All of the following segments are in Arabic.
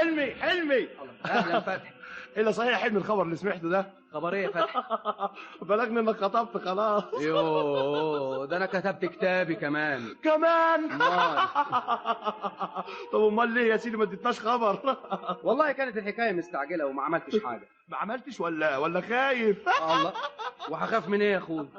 حلمي حلمي. اهلا فتحي. الا صحيح يا حلمي الخبر اللي سمعته ده؟ خبر ايه يا فتحي؟ بلغني انك خطبت خلاص. يوه ده انا كتبت كتابي كمان. طب امال ليه يا سيدي ما اديتناش خبر؟ والله كانت الحكايه مستعجله وما عملتش حاجه. ما عملتش ولا خايف؟ الله، وهخاف من ايه يا اخوي؟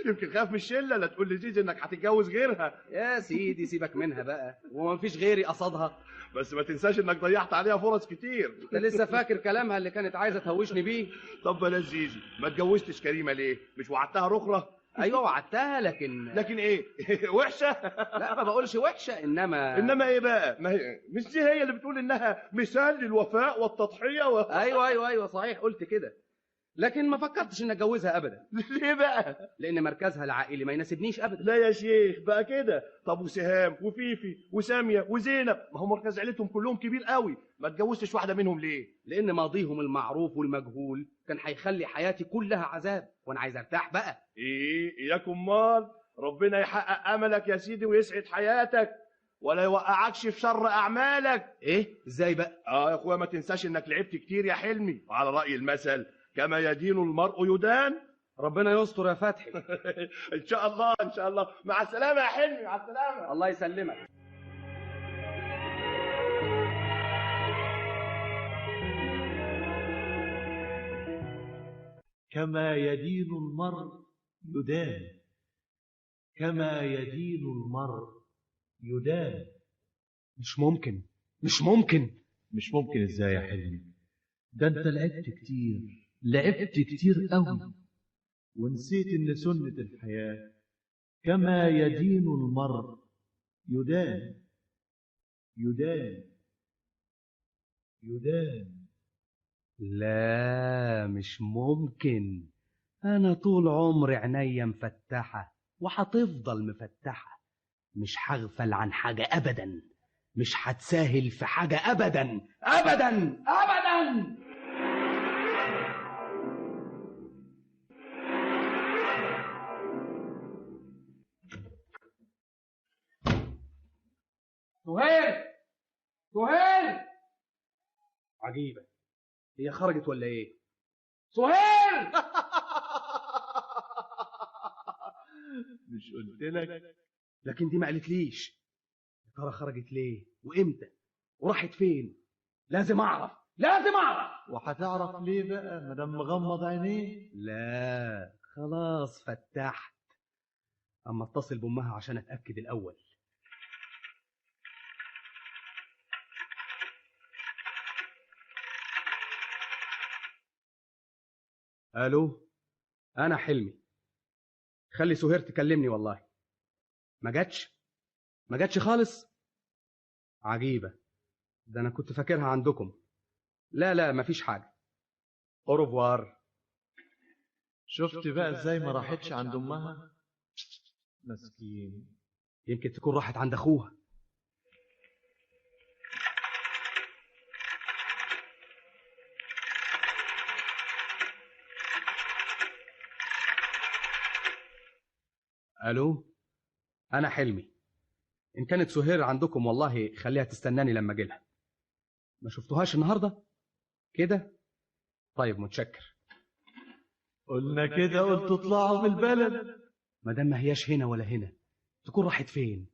يمكن خاف من الشله، لا تقول لزيزي انك هتتجوز غيرها. يا سيدي سيبك منها بقى، وما فيش غيري قصادها. بس ما تنساش انك ضيعت عليها فرص كتير. انت لسه فاكر كلامها اللي كانت عايزه تهوشني بيه؟ طب بلاش زيزي، ما اتجوزتش كريمه ليه؟ مش وعدتها رخره؟ ايوه وعدتها، لكن ايه؟ وحشه؟ لا ما بقولش وحشه، انما ايه بقى؟ ما هي مش دي هي اللي بتقول انها مثال للوفاء والتضحيه ايوه صحيح قلت كده، لكن ما فكرتش ان اتجوزها ابدا. ليه بقى؟ لان مركزها العائلي ما يناسبنيش ابدا. لا يا شيخ بقى كده. طب وسهام وفيفي وساميه وزينب، ما هو مركز عيلتهم كلهم كبير قوي، ما اتجوزتش واحده منهم ليه؟ لان ماضيهم المعروف والمجهول كان هيخلي حياتي كلها عذاب، وانا عايز ارتاح بقى. اياك امال. ربنا يحقق املك يا سيدي ويسعد حياتك ولا يوقعكش في شر اعمالك. ايه ازاي بقى؟ يا اخويا ما تنساش انك لعبت كتير يا حلمي، وعلى راي المثل كما يدين المرء يدان. ربنا يستر يا فتحي. ان شاء الله ان شاء الله. مع السلامه يا حلمي، مع السلامه. الله يسلمك. كما يدين المرء يدان، كما يدين المرء يدان. مش ممكن. مش ممكن ازاي يا حلمي؟ ده انت لعبت كتير قوي، ونسيت ان سنة الحياة كما يدين المرء يدان يدان يدان. لا مش ممكن، انا طول عمري عينيا مفتحة وهتفضل مفتحة، مش هغفل عن حاجة ابدا، مش هتساهل في حاجة ابدا ابدا ابدا. سهير عجيبة، هي خرجت ولا ايه؟ سهير. مش قلت لك؟ لكن دي ما قالتليش. يا ترى خرجت ليه وامتى وراحت فين؟ لازم اعرف. وهتعرف ليه بقى مادام مغمض عينيه؟ لا خلاص فتحت، اما اتصل بامها عشان اتاكد الاول. الو، انا حلمي. خلي سهير تكلمني. والله ما جاتش خالص. عجيبة، ده انا كنت فاكرها عندكم. لا مفيش حاجة. اوروفوار. شفت بقى ازاي ما راحتش عند امها؟ مسكين. يمكن تكون راحت عند اخوها. الو، انا حلمي. ان كانت سهير عندكم والله خليها تستناني لما اجيلها. ما شفتوهاش النهارده كده؟ طيب متشكر. قلنا كده قلت اطلعوا من البلد. ما دام ما هياش هنا ولا هنا، تكون راحت فين؟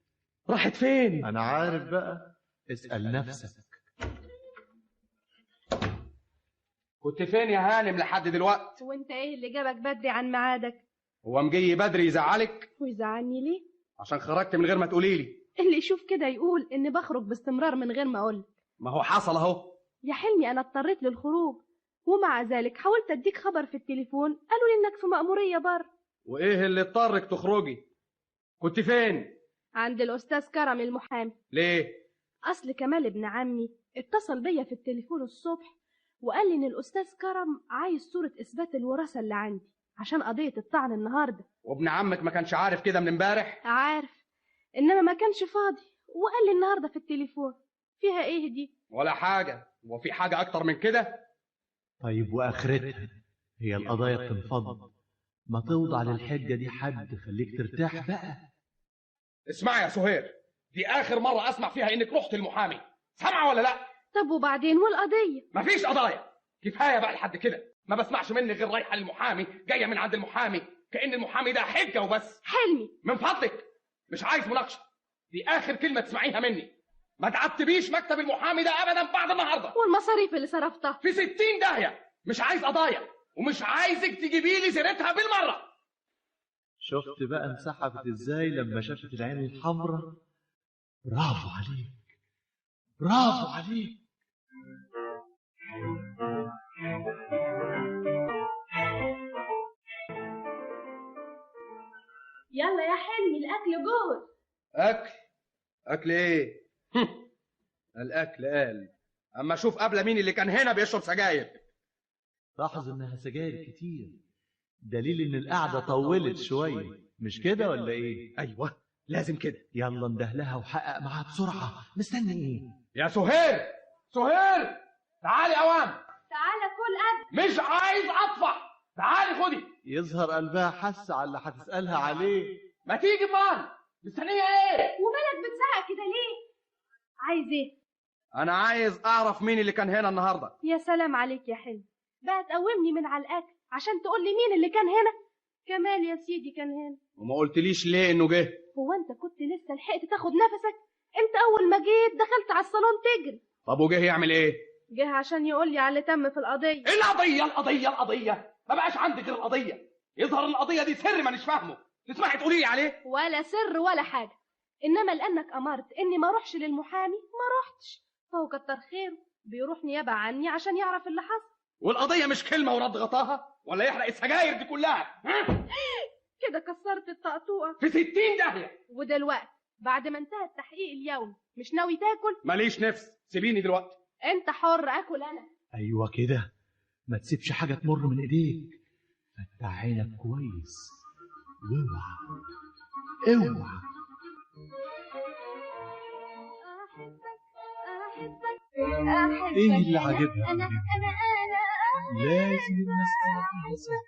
انا عارف بقى، اسأل نفسك. كنت فين يا هانم لحد دلوقتي؟ وانت ايه اللي جابك بدري عن ميعادك؟ هو مجي بدري يزعلك؟ ويزعلني ليه؟ عشان خرجت من غير ما تقولي لي. اللي يشوف كده يقول اني بخرج باستمرار من غير ما اقول. ما هو حصل اهو. يا حلمي انا اضطريت للخروج، ومع ذلك حاولت اديك خبر في التليفون، قالوا لي انك في مأمورية بره. وايه اللي اضطرك تخرجي؟ كنت فين؟ عند الاستاذ كرم المحامي. ليه؟ اصل كمال ابن عمي اتصل بيا في التليفون الصبح وقال لي ان الاستاذ كرم عايز صورة اثبات الوراثة اللي عندي عشان قضية الطعن النهاردة. وابن عمك ما كانش عارف كده من امبارح؟ عارف، انما ما كانش فاضي وقال لي النهاردة في التليفون. فيها ايه دي؟ ولا حاجة. وفي حاجة اكتر من كده؟ طيب واخرتها؟ هي القضايا بتنفض، ما توضع للحجة دي حد خليك ترتاح بقى. اسمعي يا سهير، دي اخر مرة اسمع فيها انك رحت المحامي، سامعة ولا لا؟ طب وبعدين والقضية؟ مفيش قضايا، كفايه بقى لحد كده. ما بسمعش مني غير رايحه للمحامي جايه من عند المحامي، كأن المحامي ده حجه وبس. حلمي من فضلك مش عايز مناقشه، دي اخر كلمه تسمعيها مني. ما تعتبيش مكتب المحامي ده ابدا بعد النهارده. والمصاريف اللي صرفتها في 60 داهيه. مش عايز قضايا ومش عايزك تجيبي لي سيرتها بالمره. شفت بقى انسحبت ازاي لما شافت العين الحمراء؟ برافو عليك، برافو عليك. يلا يا حلمي الاكل جوه. اكل ايه؟ الاكل قال، اما اشوف قبل مين اللي كان هنا بيشرب سجاير. لاحظ انها سجاير كتير، دليل ان القعده طولت شويه، مش كده ولا ايه؟ ايوه لازم كده. يلا اندهلها وحقق معاها بسرعه، مستني ايه؟ يا سهير، سهير تعالي اوام. تعالى كل اكل. مش عايز اطفح، تعالي خدي. يظهر قلبها حس على اللي هتسالها عليه. ما تيجي مان، مستنيه ايه؟ ومالك بتزعق كده ليه؟ عايز ايه؟ انا عايز اعرف مين اللي كان هنا النهارده. يا سلام عليك يا حلمي، بقى تقومني من على الاكل عشان تقول لي مين اللي كان هنا؟ كمال يا سيدي كان هنا. وما قلتليش ليه انه جه؟ هو انت كنت لسه لحقت تاخد نفسك؟ انت اول ما جيت دخلت على الصالون تجري. طب وجه يعمل ايه؟ جه عشان يقول لي على اللي تم في القضيه. القضيه ما بقاش عندي غير القضيه. يظهر القضيه دي سر مانيش فاهمه، تسمحي تقولي لي عليه؟ ولا سر ولا حاجه، انما لانك امرت اني ما اروحش للمحامي ما روحتش، فهو كتر خيره بيروح نيابه عني عشان يعرف اللي حصل. والقضيه مش كلمه ورد غطاها ولا يحرق السجاير دي كلها؟ كده كسرت الطقطوقه في 60 داهيه. ودلوقتي بعد ما انتهى التحقيق اليومي مش ناوي تاكل؟ ماليش نفس، سيبيني دلوقتي. انت حر، اكل انا. ايوه كده، ما تسيبش حاجه تمر من ايديك، فتح عينك كويس واوعى اوعى. احبك ايه اللي عاجبها؟ انا لازم الناس تعرف.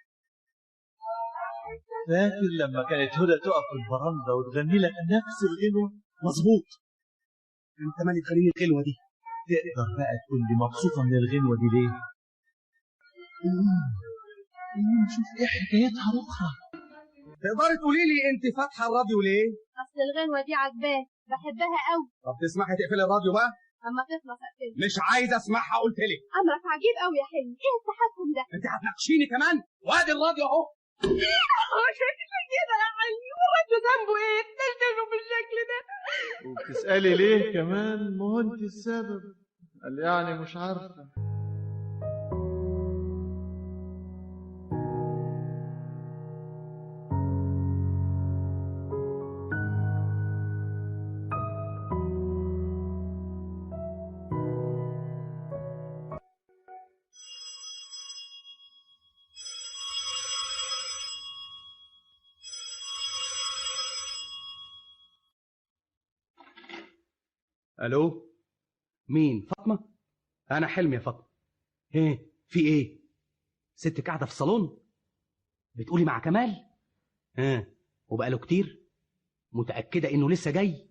فاكر لما كانت هدى تقف في البرندة وتغني لك نفس الغنوة؟ مظبوط. انت مالي تغني الغنوه دي؟ تقدر بقى تقول لي مبسوطة من الغنوة دي ليه؟ شوف ايه حكايتها الاخرى. تقدري تقولي لي انت فاتحه الراديو ليه؟ اصل الغنوه دي عجباني، بحبها قوي. طب تسمحي تقفلي الراديو بقى؟ اما تخلص اقفلها. مش عايز اسمعها قلت لك. امرك عجيب قوي يا حلمي، ايه التحكم ده؟ انت هتناقشيني كمان؟ وادي الراديو اهو. شكلك كده يا حلمي، والراديو ذنبه ايه؟ تلتزمه بالشكل ده. وبتسألي ليه كمان؟ ما هو انت السبب. قال يعني مش عارفة. الو، مين؟ فاطمه؟ انا حلمي يا فاطمه. ايه في ايه؟ ستك قاعده في الصالون بتقولي مع كمال؟ وبقاله كتير؟ متاكده انه لسه جاي؟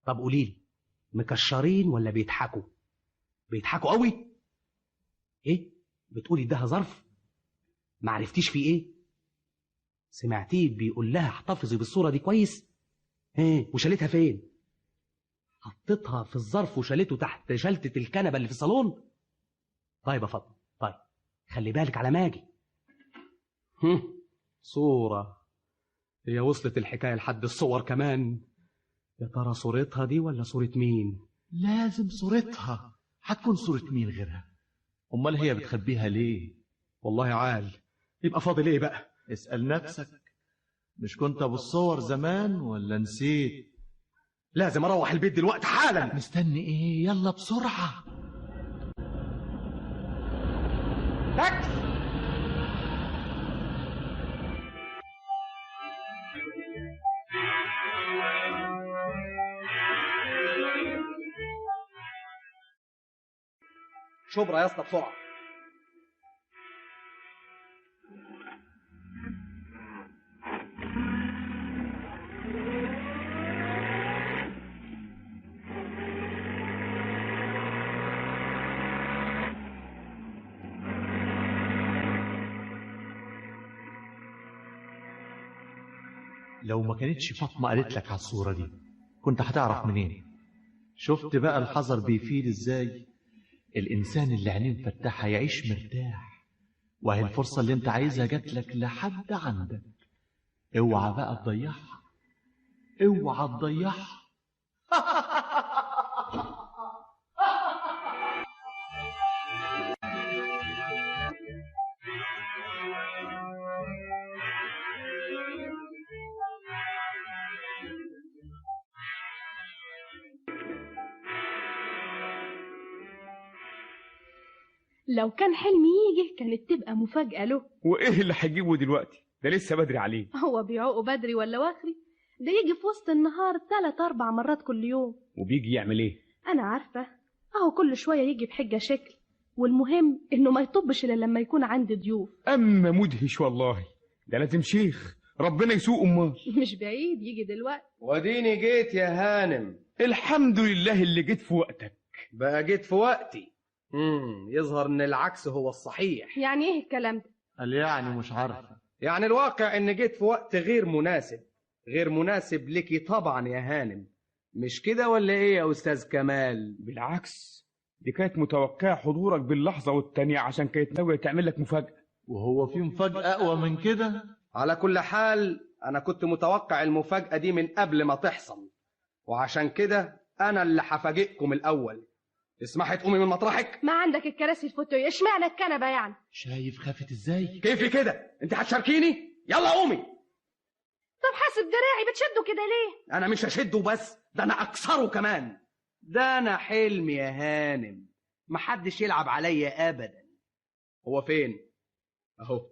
طب قولي لي، مكشرين ولا بيضحكوا؟ بيضحكوا قوي. ايه بتقولي اداها ظرف؟ ما عرفتيش في ايه؟ سمعتيه بيقول لها احتفظي بالصوره دي كويس؟ وشالتها فين؟ حطيتها في الظرف وشالته تحت شلتة الكنبة اللي في الصالون؟ طيب يا فاطمة، طيب خلي بالك على ما اجي. صورة؟ هي وصلت الحكاية لحد الصور كمان؟ يا ترى صورتها دي ولا صورة مين؟ لازم صورتها، هتكون صورة مين غيرها؟ امال هي بتخبيها ليه؟ والله عال، يبقى فاضل ايه بقى؟ اسأل نفسك، مش كنت ابو الصور زمان ولا نسيت؟ لازم اروح البيت دلوقتي حالا. مستني ايه؟ يلا بسرعة. تاكس. شبرا يا اسطى بسرعة. لو ما كانتش فاطمة قالت لك على الصورة دي كنت هتعرف منين؟ شفت بقى الحذر بيفيد ازاي؟ الإنسان اللي عينيه مفتحة يعيش مرتاح، وهي الفرصة اللي انت عايزها جات لك لحد عندك. اوعى بقى تضيعها، اوعى تضيعها. لو كان حلمي يجي كانت تبقى مفاجأة له. وايه اللي هيجيبه دلوقتي؟ ده لسه بدري عليه. هو بيعوقه بدري ولا واخري؟ ده يجي في وسط النهار 3-4 مرات كل يوم. وبيجي يعمل ايه؟ أنا عارفة، أهو كل شوية يجي بحجة شكل، والمهم إنه ما يطبش إلا لما يكون عندي ضيوف. اما مدهش والله، ده لازم شيخ ربنا يسوق امال. مش بعيد يجي دلوقتي. وديني جيت يا هانم. الحمد لله اللي جيت في وقتك. بقى جيت في وقتي. يظهر ان العكس هو الصحيح. يعني إيه الكلام ده؟ قال يعني مش عارفة. يعني الواقع ان جيت في وقت غير مناسب، غير مناسب لكي طبعا يا هانم. مش كده ولا ايه يا استاذ كمال؟ بالعكس، دي كانت متوقعة حضورك باللحظة والتانية عشان كانت ناوية تعمل لك مفاجأة. وهو في مفاجأة أقوى من كده؟ على كل حال انا كنت متوقع المفاجأة دي من قبل ما تحصل، وعشان كده انا اللي هفاجئكم الاول. تسمحي تقومي من مطرحك؟ ما عندك الكراسي الفوتوية، اشمعنى الكنبة يعني؟ شايف خافت ازاي؟ كيفي كده؟ انت هتشاركيني؟ يلا قومي. طب حاسب دراعي بتشده كده ليه؟ انا مش هشده بس، ده انا اكسره كمان. ده انا حلمي يا هانم، محدش يلعب عليا ابدا. هو فين؟ اهو.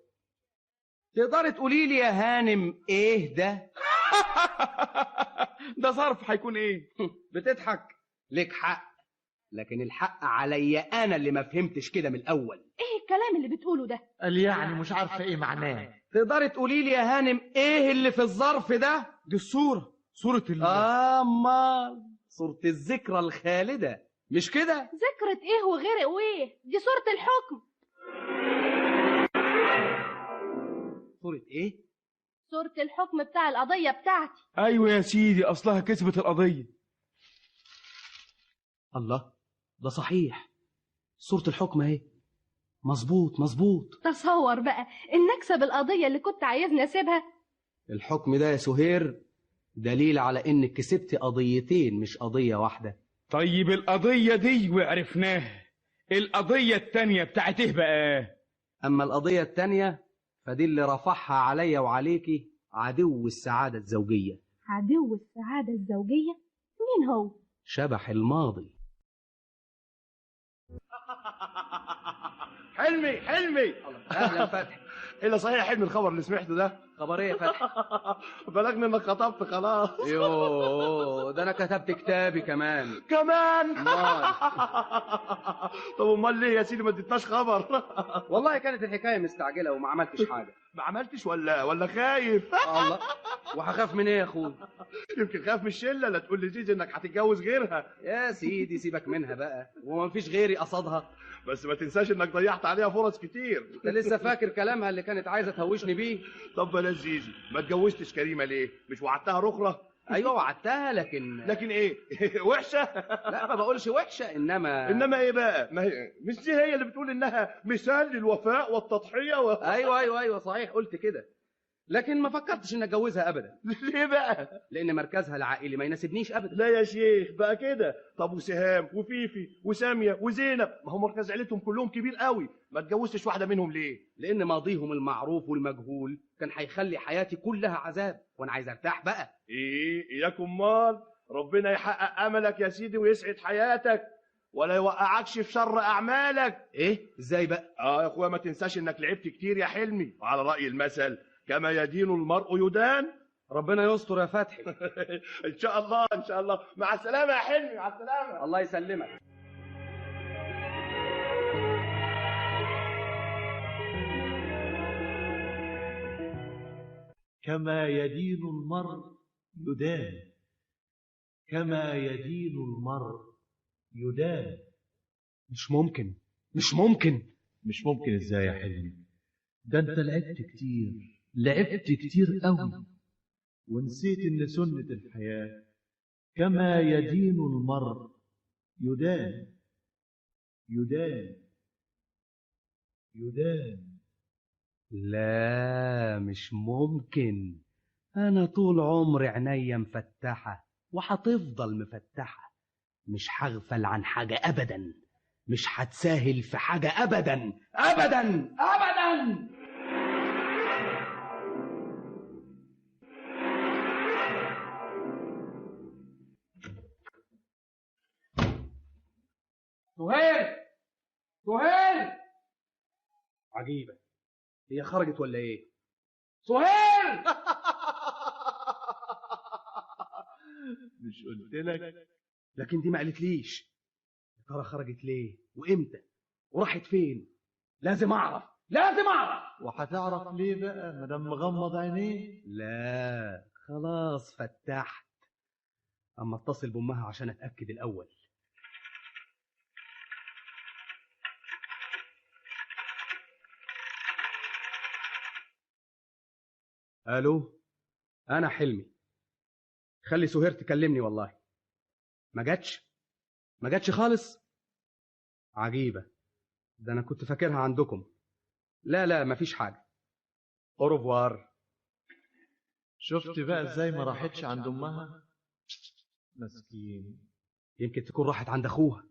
تقدري تقولي لي يا هانم ايه ده؟ ده ظرف هيكون ايه؟ بتضحك؟ ليك حق، لكن الحق عليا انا اللي ما فهمتش كده من الاول. ايه الكلام اللي بتقوله ده؟ قال يعني مش عارفة ايه معناه. تقدري تقولي لي يا هانم ايه اللي في الظرف ده؟ دي صورة امال صورة الذكرى الخالدة، مش كده؟ ذكرة ايه وغير وايه؟ دي صورة الحكم. صورة ايه؟ صورة الحكم بتاع القضية بتاعتي. ايوه يا سيدي، اصلها كسبت القضية. الله، ده صحيح، صورة الحكم اهي. مظبوط مظبوط. تصور بقى ان اكسب القضية اللي كنت عايزني اسيبها. الحكم ده يا سهير دليل على انك كسبت قضيتين مش قضية واحدة. طيب القضية دي وعرفناها، القضية التانية بتاعت ايه بقى؟ اما القضية التانية فدي اللي رفعها عليا وعليكي عدو السعادة الزوجية. عدو السعادة الزوجية؟ مين هو؟ شبح الماضي. حلمي اهلا فتحي. الا صحيح حلمي الخبر اللي سمعته ده؟ خبر ايه يا فتحي؟ بلغني انك خطبت خلاص. يوه، ده انا كتبت كتابي كمان. كمان؟ طب امال ليه يا سيدي ما اديتناش خبر؟ والله كانت الحكايه مستعجله وما عملتش حاجه. ما عملتش ولا خايف؟ الله، وهخاف من ايه يا اخوي؟ يمكن خاف من الشله، لا تقول لزيزي انك هتتجوز غيرها. يا سيدي سيبك منها بقى، وما فيش غيري قصادها. بس ما تنساش انك ضيعت عليها فرص كتير. انت لسه فاكر كلامها اللي كانت عايزه تهوشني بيه؟ طب بلاش زيزي، ما اتجوزتش كريمه ليه؟ مش وعدتها رخره؟ ايوه وعدتها، لكن ايه؟ وحشه؟ لا ما بقولش وحشه، انما ايه بقى؟ ما هي مش دي هي اللي بتقول انها مثال للوفاء والتضحيه ايوه صحيح قلت كده، لكن ما فكرتش ان اتجوزها ابدا. ليه بقى؟ لان مركزها العائلي ما يناسبنيش ابدا. لا يا شيخ بقى كده. طب وسهام وفيفي وساميه وزينب، ما هو مركز عيلتهم كلهم كبير قوي، ما اتجوزتش واحده منهم ليه؟ لان ماضيهم المعروف والمجهول كان هيخلي حياتي كلها عذاب، وانا عايز ارتاح بقى. اياك امال. ربنا يحقق املك يا سيدي ويسعد حياتك ولا يوقعكش في شر اعمالك. ايه ازاي بقى؟ يا اخويا ما تنساش انك لعبت كتير يا حلمي، وعلى راي المثل كما يدين المرء يدان. ربنا يستر يا فتحي. ان شاء الله ان شاء الله. مع السلامه يا حلمي، مع السلامه. الله يسلمك. كما يدين المرء يدان، كما يدين المرء يدان. مش ممكن. مش ممكن ازاي يا حلمي؟ ده انت لعبت كتير قوي، ونسيت إن سنة الحياة كما يدين المرء يدان يدان يدان. لا مش ممكن، أنا طول عمري عينيا مفتحة وهتفضل مفتحة، مش هغفل عن حاجة أبدا، مش هتساهل في حاجة أبدا أبدا أبدا. سهير سهير، عجيبة، هي خرجت ولا ايه؟ سهير مش قلت لك؟ لكن دي ما قالتليش. يا ترى خرجت ليه وامتى وراحت فين؟ لازم اعرف لازم اعرف. وهتعرف ليه بقى مدام مغمض عينيه؟ لا خلاص فتحت، أما اتصل بأمها عشان أتأكد الأول. الو، انا حلمي. خلي سهير تكلمني. والله ما جاتش خالص. عجيبة، ده انا كنت فاكرها عندكم. لا مفيش حاجة. اوروفوار. شفت بقى ازاي ما راحتش عند امها؟ مسكين. يمكن تكون راحت عند اخوها.